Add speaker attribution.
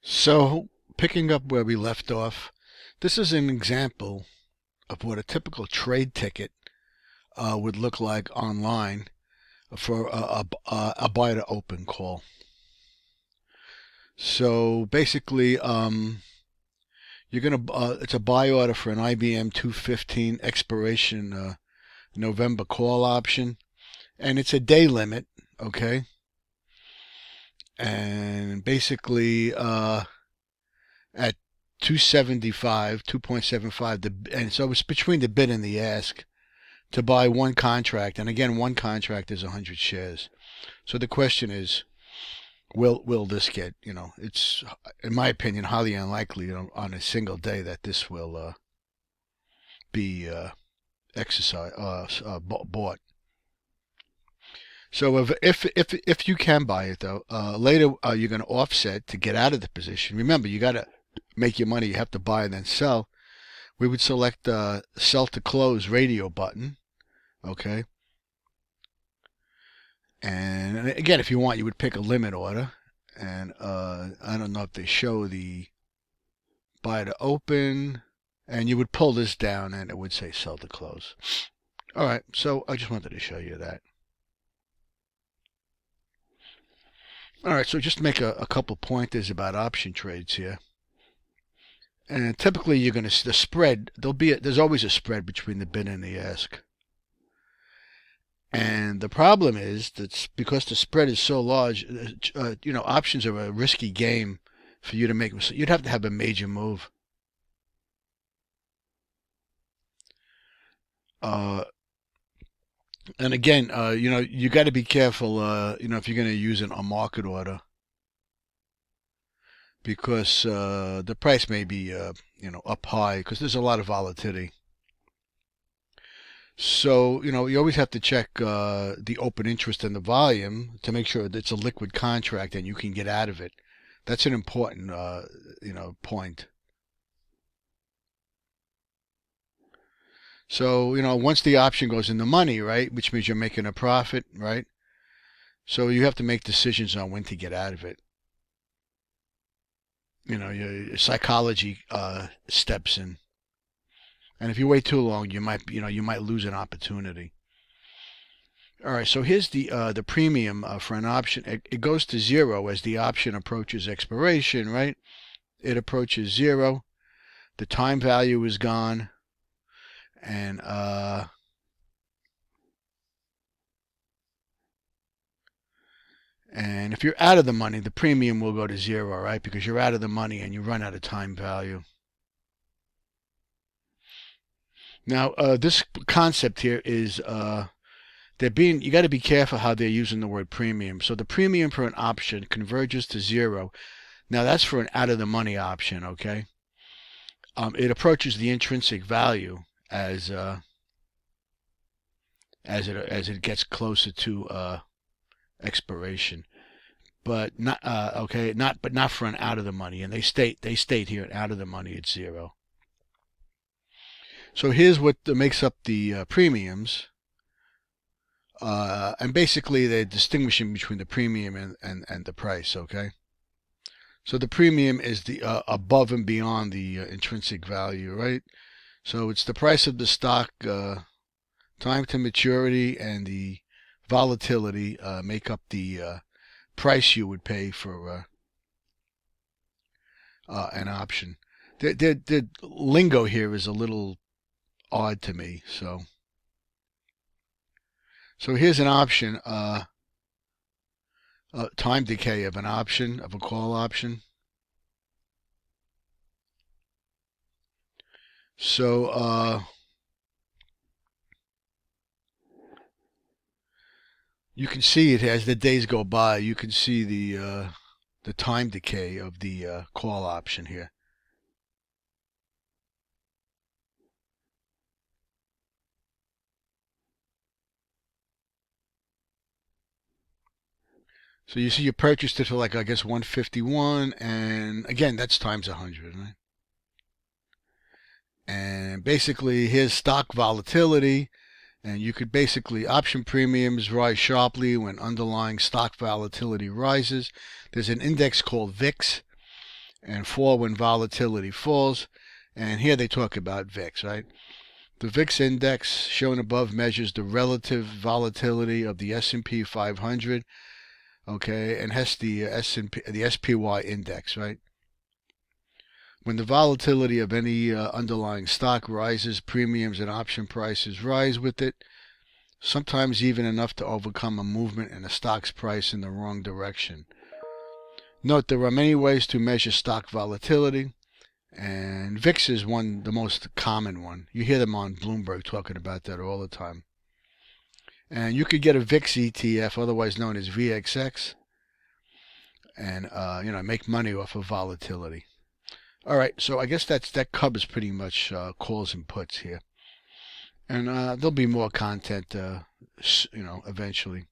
Speaker 1: So, picking up where we left off, this is an example of what a typical trade ticket would look like online for a buy to open call. So basically, it's a buy order for an IBM 215 expiration November call option, and it's a day limit, okay? And basically, at 275, 2.75, and so it's between the bid and the ask to buy one contract. And again, one contract is 100 shares. So the question is, will this get, it's, in my opinion, highly unlikely, on a single day that this will be exercised, bought. So if you can buy it though, later you're going to offset to get out of the position. Remember, you got to make your money. You have to buy and then sell. We would select the sell to close radio button. Okay. And again, if you want, you would pick a limit order. And I don't know if they show the buy to open. And you would pull this down and it would say sell to close. All right. So I just wanted to show you that. All right. So just to make a couple pointers about option trades here. And typically you're going to see the spread. There's always a spread between the bid and the ask. And the problem is that because the spread is so large, options are a risky game for you to make. So you'd have to have a major move. And again, you got to be careful, if you're going to use a market order, because the price may be, up high because there's a lot of volatility. So, you always have to check the open interest and the volume to make sure that it's a liquid contract and you can get out of it. That's an important, point. So, once the option goes in the money, right, which means you're making a profit, right? So you have to make decisions on when to get out of it. Your psychology steps in. And if you wait too long, you might lose an opportunity. All right, so here's the premium for an option. It goes to zero as the option approaches expiration, right? It approaches zero. The time value is gone, and if you're out of the money, the premium will go to zero, right? Because you're out of the money and you run out of time value. Now, this concept here is you got to be careful how they're using the word premium. So the premium for an option converges to zero. Now that's for an out of the money option, okay? It approaches the intrinsic value as it gets closer to expiration, but not not for an out of the money. And they state here an out of the money it's zero. So here's what makes up the premiums. And basically they're distinguishing between the premium and the price, okay? So the premium is the above and beyond the intrinsic value, right? So it's the price of the stock, time to maturity, and the volatility make up the price you would pay for an option. The lingo here is a little odd to me, so here's an option, time decay of an option, of a call option. So you can see it as the days go by. You can see the time decay of the call option here. So you see you purchased it for like, I guess, 151, and again that's times 100, right? And basically here's stock volatility, and you could basically option premiums rise sharply when underlying stock volatility rises. There's an index called VIX, and fall when volatility falls. And here they talk about VIX, right? The VIX index shown above measures the relative volatility of the S&P 500, okay, and has the S&P, the SPY index, right? When the volatility of any underlying stock rises, premiums and option prices rise with it, sometimes even enough to overcome a movement in a stock's price in the wrong direction. Note there are many ways to measure stock volatility, and VIX is the most common one. You hear them on Bloomberg talking about that all the time. And you could get a VIX ETF, otherwise known as VXX, and make money off of volatility. All right, so I guess that covers pretty much calls and puts here, and there'll be more content, eventually.